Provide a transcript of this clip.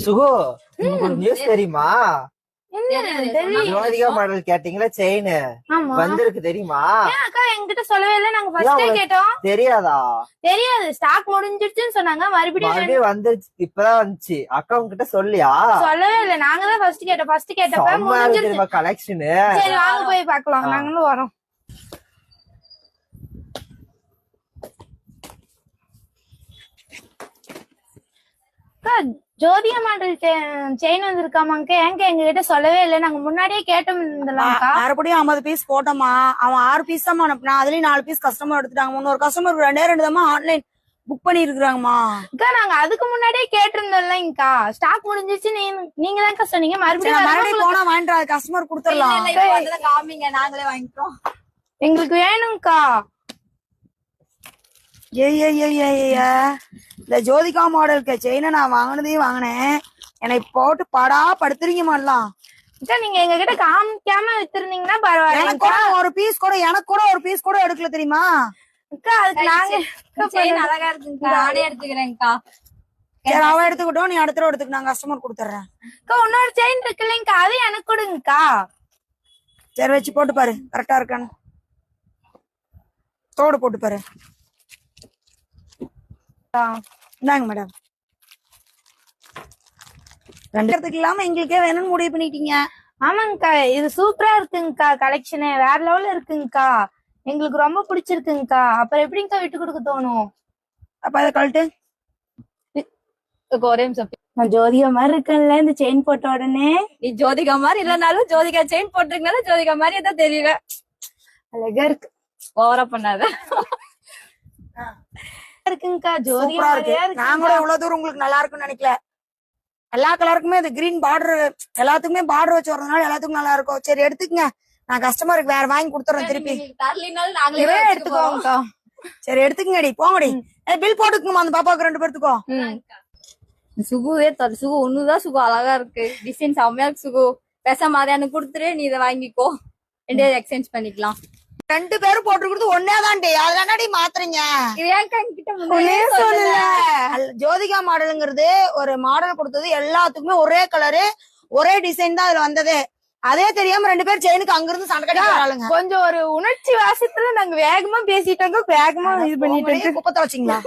Sukhu news தெரியுமா? Jyothika model கேட்டீங்களா? Chain வந்திருக்கு தெரியுமா? அக்கா என்கிட்ட சொல்லவே இல்ல. நாங்க ஃபர்ஸ்டே கேட்டோம். தெரியாதா? தெரியாது, ஸ்டாக் முடிஞ்சிருச்சுன்னு சொன்னாங்க. மறுபடியும் வந்துருச்சு, இப்பதான் வந்துச்சு. அக்கா உங்ககிட்ட சொல்லியா? சொல்லவே இல்ல. நாங்க தான் ஃபர்ஸ்ட் கேட்டோம். ஃபர்ஸ்ட் கேட்டப்ப முடிஞ்சிருச்சு கலெக்ஷன். சரி வாங்க போய் பார்க்கலாம். நாங்களும் வரோம். ஜோதிகா மாடல் செயின் வந்திருக்காமாங்க. ஏங்க எங்க கிட்ட சொல்லவே இல்லை. நாங்க முன்னாடியே கேட்டோம். மறுபடியும் 50 பீஸ் போட்டோமா. அவன் 6 பீஸ் தான் அனுப்புனா. அதுலயும் 4 பீஸ் கஸ்டமர் எடுத்துட்டாங்க. இன்னொரு கஸ்டமர் 2 தான் ஆன்லைன் புக் பண்ணி இருக்காங்கம்மா. நாங்க அதுக்கு முன்னாடியே கேட்டிருந்தோம்லங்கக்கா. ஸ்டாக் முடிஞ்சிருச்சு நீங்க தான் சொன்னீங்க. மறுபடியும் போனா வாங்கிட்டு கஸ்டமர் கொடுத்துடலாம். காமிங்க, நாங்களே வாங்கிக்கிறோம். எங்களுக்கு வேணும்க்கா. இந்த ஜோதிகா மாடலுக்கு செயினை நான் வாங்கினதையும் வாங்கினேன். எனக்கு போட்டு படா படுத்துறீங்க மாடலாம். நீங்க எங்க கிட்ட காமிக்காம வித்துருந்தீங்கன்னா பரவாயில்ல. எனக்கு கூட ஒரு பீஸ் கூட எடுக்கல தெரியுமா? அதுக்கு நாங்க அழகா இருக்குங்கக்கா, நானே எடுத்துக்கிறேன்க்கா. சரி அவ எடுத்துக்கிட்டோம், நீ அடுத்த எடுத்துக்கு. நான் கஸ்டமர் கொடுத்துறேன். இன்னொரு செயின் இருக்கு இல்லைங்கக்கா, அது எனக்கு கொடுங்கக்கா. சரி வச்சு போட்டு பாரு, கரெக்டா இருக்கான்னு. தோடு போட்டு பாரு. இந்தாங்க மேடம். 2 இடத்துக்கு இல்லாம எங்களுக்கே வேணும்னு முடிவு பண்ணிட்டீங்க. ஆமாங்கக்கா, இது சூப்பரா இருக்குங்கக்கா. கலெக்ஷனு வேற லெவல்ல இருக்குங்கக்கா. எங்களுக்கு ரொம்ப பிடிச்சிருக்குங்கக்கா. அப்புறம் எப்படிங்கக்கா விட்டு கொடுக்க தோணும்? அப்ப அதை கழட்டு. ஒரே நிமிஷம். நான் ஜோதிகா மாதிரி இருக்கேன்ல இந்த செயின் போட்ட உடனே. நீ ஜோதிகா மாதிரி இல்லனாலும் ஜோதிகா செயின் போட்டிருக்கனால ஜோதிகா மாதிரி தான் தெரியல. அழகா இருக்கு. ஓவரா பண்ணாத. இருக்குங்கக்கா, ஜோதிகா மாதிரியா இருக்கு. நான் கூட இவ்வளவு தூரம் உங்களுக்கு நல்லா இருக்கும்னு நினைக்கல. எல்லா கலருக்குமே இது கிரீன் பார்டர், எல்லாத்துக்குமே பார்டர் வச்சு வரதுனால எல்லாத்துக்கும் நல்லா இருக்கும். சரி எடுத்துக்கங்க, நான் கஸ்டமருக்கு வேற வாங்கி கொடுத்துறேன் திருப்பி. தரலினாலும் நாங்களே எடுத்துக்கோங்கக்கா. சரி எடுத்துக்கங்கடி, போங்கடி. பில் போட்டுக்குமா அந்த பாப்பாவுக்கு 2 பேர்த்துக்கும். சுகுவே சுகு ஒண்ணுதான் சுகு அழகா இருக்கு. டிசைன் செம்மையா இருக்கு சுகு. பேசாம அதை எனக்கு கொடுத்துரு, நீ இதை வாங்கிக்கோ. 2 எக்ஸ்சேஞ்ச் பண்ணிக்கலாம். 2 பேரும் போட்டுக்கிறது ஒன்னேதான்டி. அதனாடி மாத்துறீங்க. ஜோதிகா மாடலுங்கிறது ஒரு மாடல் கொடுத்தது, எல்லாத்துக்குமே ஒரே கலரு ஒரே டிசைன் தான் அதுல வந்தது. அதே தெரியாம 2 பேர் செயினுக்கு அங்கிருந்து சண்டை கட்டிக்கிறாளுங்க. கொஞ்சம் ஒரு உணர்ச்சி வாசத்துல நாங்க வேகமா பேசிட்டோங்க. வேகமா இது பண்ணிட்டு குப்பத்தை வச்சிங்களா?